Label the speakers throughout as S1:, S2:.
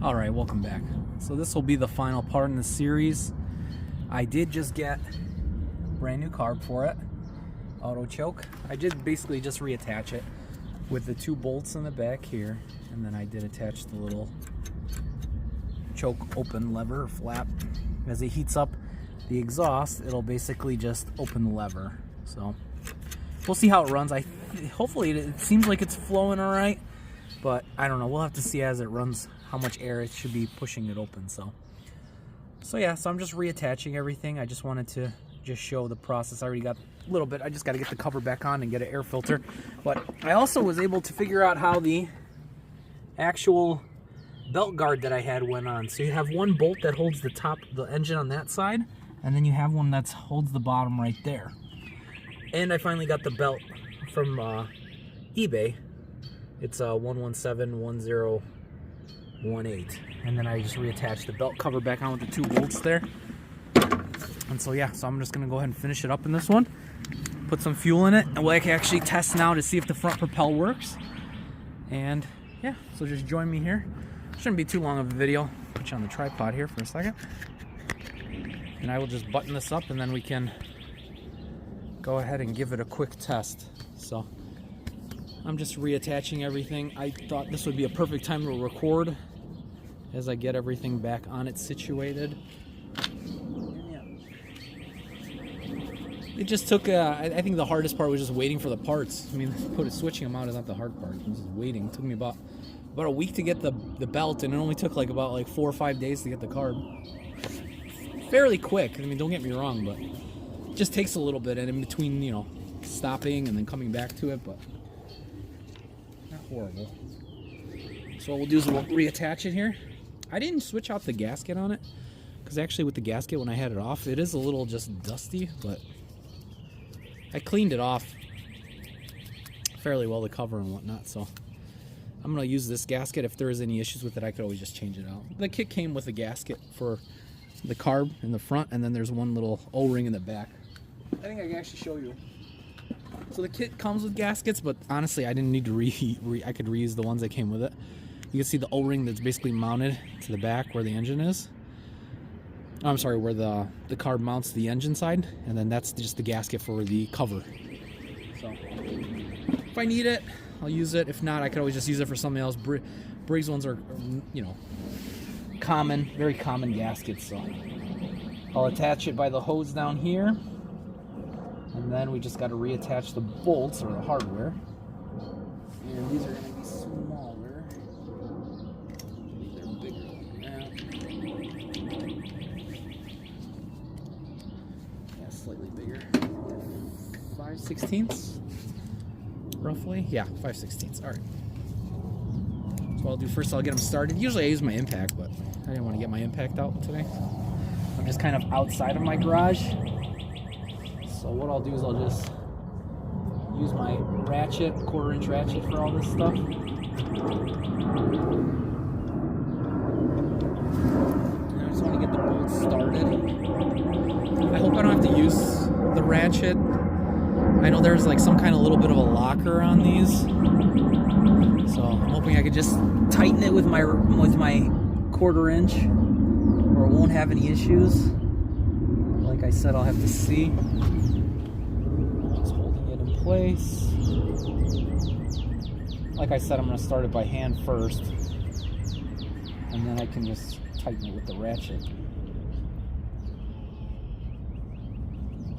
S1: Alright, welcome back. So this will be the final part in the series. I did just get brand new carb for it, auto choke. I did basically just reattach it with the two bolts in the back here, and then I did attach the little choke open lever or flap. As it heats up the exhaust, it'll basically just open the lever. So we'll see how it runs. Hopefully it seems like it's flowing all right, but I don't know. We'll have to see as it runs how much air it should be pushing it open. So yeah, so I'm just reattaching everything. I just wanted to just show the process. I already got a little bit. I just got to get the cover back on and get an air filter. But I also was able to figure out how the actual belt guard that I had went on. So you have one bolt that holds the top, the engine on that side, and then you have one that holds the bottom right there. And I finally got the belt from eBay. It's a 1171018, and then I just reattached the belt cover back on with the two bolts there. And so yeah, so I'm just gonna go ahead and finish it up in this one, put some fuel in it, and we'll actually test now to see if the front propel works. And yeah, so just join me here. Shouldn't be too long of a video. Put you on the tripod here for a second, and I will just button this up, and then we can go ahead and give it a quick test. So I'm just reattaching everything. I thought this would be a perfect time to record as I get everything back on it situated. It just took, I think the hardest part was just waiting for the parts. I mean, switching them out is not the hard part. It was just waiting. It took me about a week to get the belt, and it only took about 4 or 5 days to get the carb. Fairly quick. I mean, don't get me wrong, but it just takes a little bit, and in between, you know, stopping and then coming back to it, but not horrible. So what we'll do is we'll reattach it here. I didn't switch out the gasket on it, because actually with the gasket, when I had it off, it is a little just dusty, but I cleaned it off fairly well, the cover and whatnot. So I'm going to use this gasket. If there is any issues with it, I could always just change it out. The kit came with a gasket for the carb in the front, and then there's one little O-ring in the back. I think I can actually show you. So the kit comes with gaskets, but honestly, I didn't need to I could reuse the ones that came with it. You can see the O-ring that's basically mounted to the back where the engine is. I'm sorry, where the carb mounts to the engine side, and then that's just the gasket for the cover. So if I need it, I'll use it. If not, I could always just use it for something else. Briggs ones are, you know, common, very common gaskets. So I'll attach it by the hose down here, and then we just got to reattach the bolts or the hardware. And these are going to be smaller. They're bigger than that. Yeah, slightly bigger. 5/16. Roughly, yeah, 5/16. All right. So what I'll do first, I'll get them started. Usually I use my impact, but I didn't want to get my impact out today. I'm just kind of outside of my garage. So what I'll do is I'll just use my ratchet, 1/4-inch ratchet for all this stuff. And I just want to get the bolts started. I hope I don't have to use the ratchet. I know there's like some kind of little bit of a locker on these, so I'm hoping I could just tighten it with my 1/4-inch, or it won't have any issues. Like I said, I'll have to see. Just holding it in place. Like I said, I'm going to start it by hand first, and then I can just tighten it with the ratchet.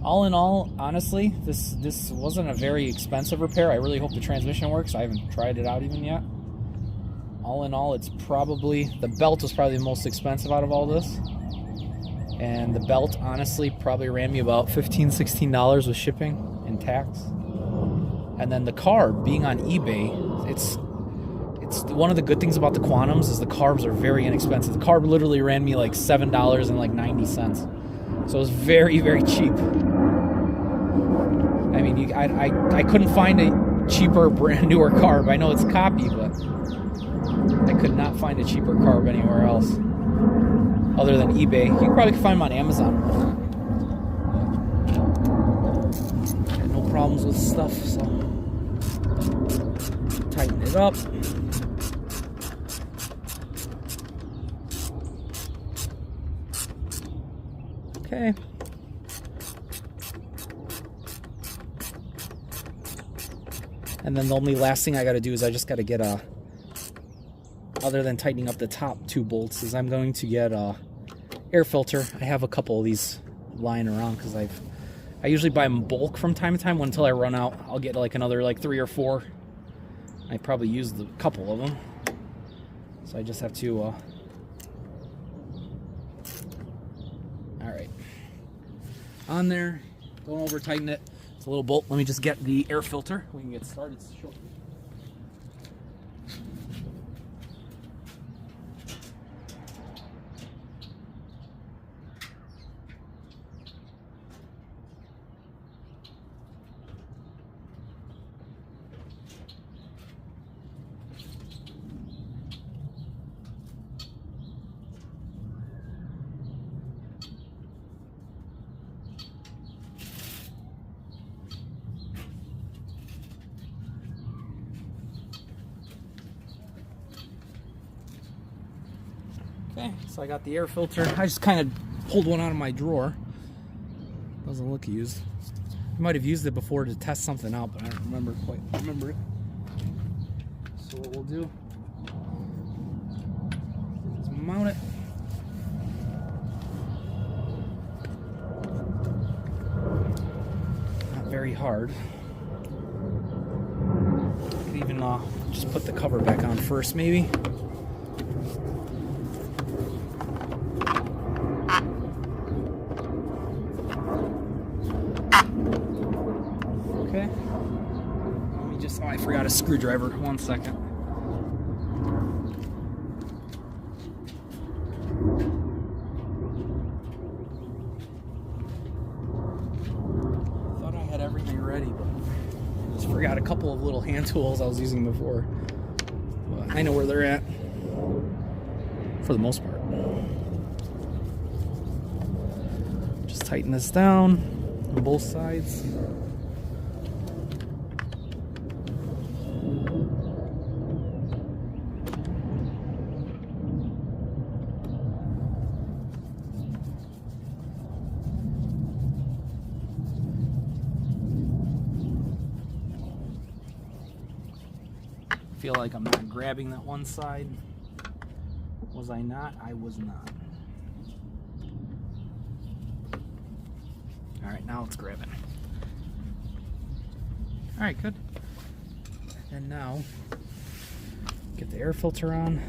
S1: All in all, honestly, this wasn't a very expensive repair. I really hope the transmission works. I haven't tried it out even yet. All in all, it's probably, the belt was probably the most expensive out of all this. And the belt, honestly, probably ran me about $15-16 with shipping and tax. And then the carb, being on eBay, it's one of the good things about the Quantums is the carbs are very inexpensive. The carb literally ran me like $7.90. So it was very, very cheap. I mean, I couldn't find a cheaper, brand newer carb. I know it's a copy, but I could not find a cheaper carb anywhere else other than eBay. You probably can find them on Amazon. Got no problems with stuff, so tighten it up. Okay. And then the only last thing I got to do is I just got to get a, other than tightening up the top 2 bolts, is I'm going to get a air filter. I have a couple of these lying around because I usually buy them bulk from time to time. Until I run out, I'll get like another like 3 or 4. I probably used a couple of them, so I just have to. All right, on there. Don't over tighten it. It's a little bolt. Let me just get the air filter. We can get started shortly. Okay, so I got the air filter. I just kind of pulled one out of my drawer. Doesn't look used. I might have used it before to test something out, but I don't quite remember it. So what we'll do is mount it. Not very hard. I could even just put the cover back on first, maybe. Okay. Let me just, oh, I forgot a screwdriver. 1 second. Thought I had everything ready, but I just forgot a couple of little hand tools I was using before. But I know where they're at, for the most part. Just tighten this down on both sides. Feel like I'm not grabbing that one side. Was I not? I was not. All right, now it's grabbing. All right, good. And now, get the air filter on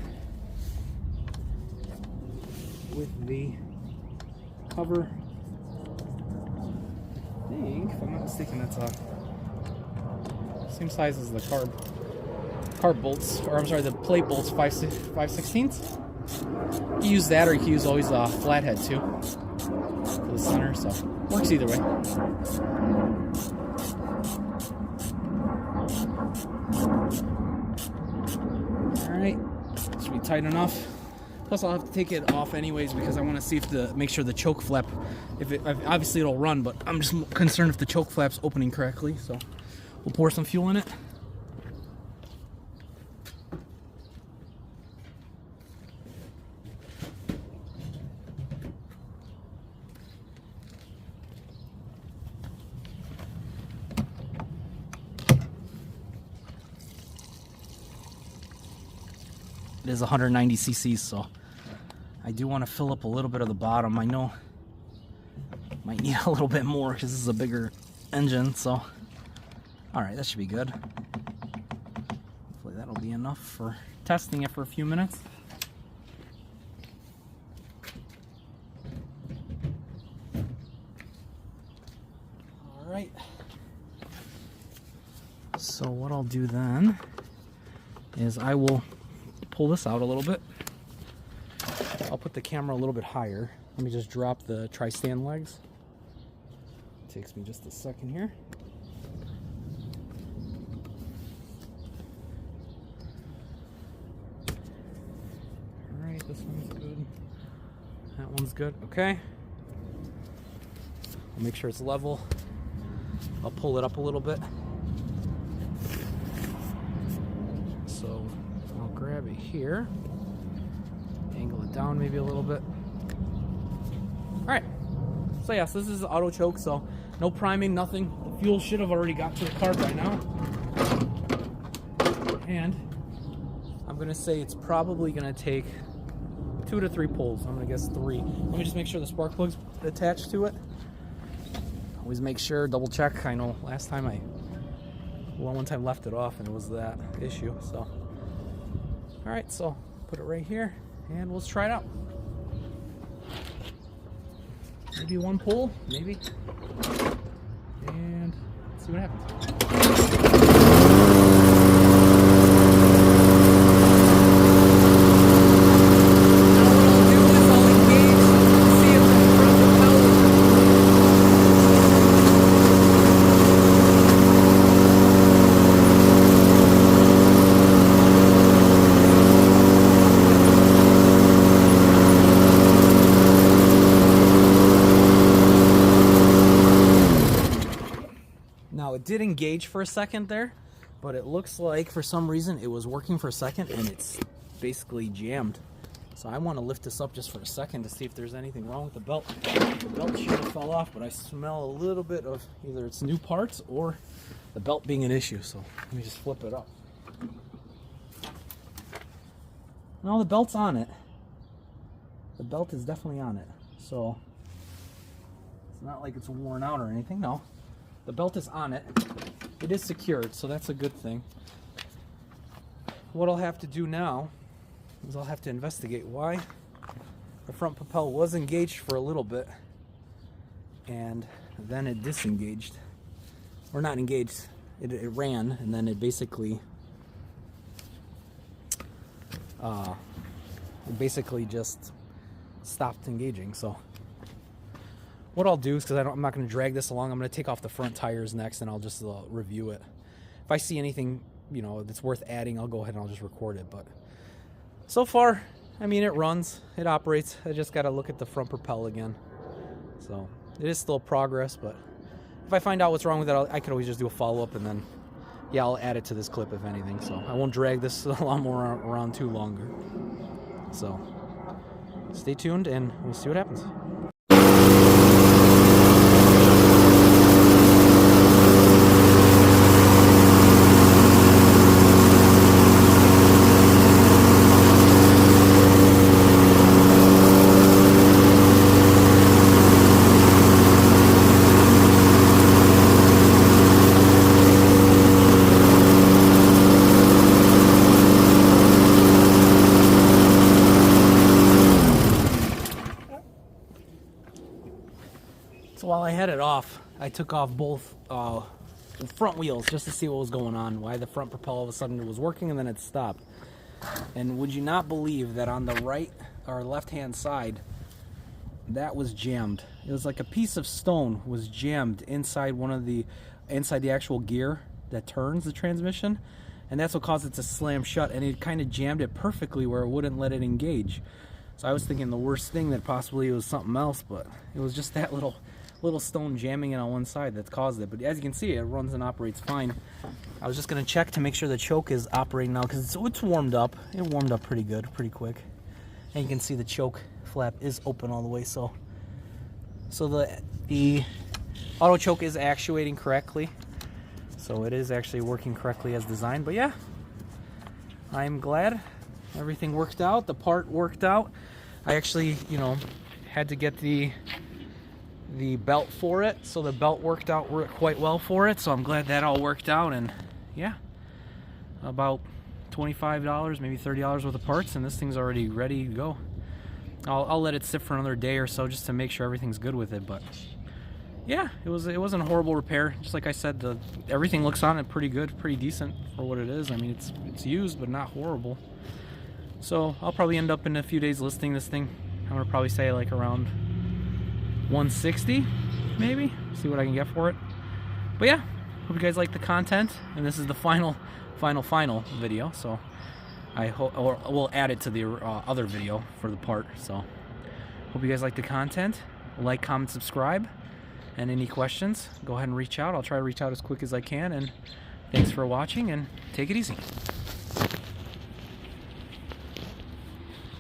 S1: with the cover. I think, if I'm not mistaken, that's same size as the carb bolts, or I'm sorry, the plate bolts, 5/16. You can use that, or you can use always a flathead too for the center, so works either way. Alright, should be tight enough. Plus I'll have to take it off anyways because I want to see if make sure the choke flap, obviously it'll run, but I'm just concerned if the choke flap's opening correctly, so we'll pour some fuel in it. It is 190 cc's, so I do want to fill up a little bit of the bottom. I know might need a little bit more because this is a bigger engine, so alright, that should be good. Hopefully that'll be enough for testing it for a few minutes. Alright, so what I'll do then is I will pull this out a little bit. I'll put the camera a little bit higher. Let me just drop the tri-stand legs. Takes me just a second here. Alright, this one's good. That one's good. Okay. I'll make sure it's level. I'll pull it up a little bit. So I'll grab it here, angle it down maybe a little bit. All right, So yeah, so this is the auto choke, so no priming, nothing. The fuel should have already got to the car by now. And I'm gonna say it's probably gonna take 2 to 3 pulls. I'm gonna guess 3. Let me just make sure the spark plug's attached to it. Always make sure, double check. I know last time one time left it off and it was that issue. So, all right, so put it right here and let's try it out. Maybe 1 pull, maybe, and see what happens. Now it did engage for a second there, but it looks like for some reason it was working for a second and it's basically jammed. So I want to lift this up just for a second to see if there's anything wrong with the belt. The belt should have fell off, but I smell a little bit of either it's new parts or the belt being an issue. So let me just flip it up. No, the belt's on it. The belt is definitely on it. So it's not like it's worn out or anything, no. The belt is on it. It is secured, so that's a good thing. What I'll have to do now is I'll have to investigate why the front propel was engaged for a little bit and then it disengaged. Or not engaged, it ran and then it basically just stopped engaging. So what I'll do is, because I'm not going to drag this along, I'm going to take off the front tires next and I'll just review it. If I see anything, you know, that's worth adding, I'll go ahead and I'll just record it. But so far, I mean, it runs, it operates. I just got to look at the front propel again. So it is still progress, but if I find out what's wrong with it, I could always just do a follow-up and then, yeah, I'll add it to this clip if anything. So I won't drag this lawnmower around too longer. So stay tuned and we'll see what happens. So while I had it off, I took off both front wheels just to see what was going on, why the front propel all of a sudden was working and then it stopped. And would you not believe that on the right or left-hand side, that was jammed. It was like a piece of stone was jammed inside inside the actual gear that turns the transmission, and that's what caused it to slam shut, and it kind of jammed it perfectly where it wouldn't let it engage. So I was thinking the worst thing that possibly it was something else, but it was just that little stone jamming it on one side that caused it. But as you can see, it runs and operates fine. I was just going to check to make sure the choke is operating now, because it's warmed up. It warmed up pretty good, pretty quick. And you can see the choke flap is open all the way. So the auto choke is actuating correctly. So it is actually working correctly as designed. But yeah, I'm glad everything worked out. The part worked out. I actually, you know, had to get the belt for it, so the belt worked out quite well for it, so I'm glad that all worked out. And yeah, about $25, maybe $30 worth of parts, and this thing's already ready to go. I'll let it sit for another day or so just to make sure everything's good with it. But yeah, it wasn't a horrible repair. Just like I said, everything looks on it pretty good, pretty decent for what it is. I mean, it's used but not horrible. So I'll probably end up in a few days listing this thing. I'm gonna probably say like around 160, maybe. See what I can get for it. But yeah, hope you guys like the content, and this is the final video. So I hope, or we'll add it to the other video for the part. So hope you guys like the content. Like, comment, subscribe, and any questions, go ahead and reach out. I'll try to reach out as quick as I can. And thanks for watching, and take it easy.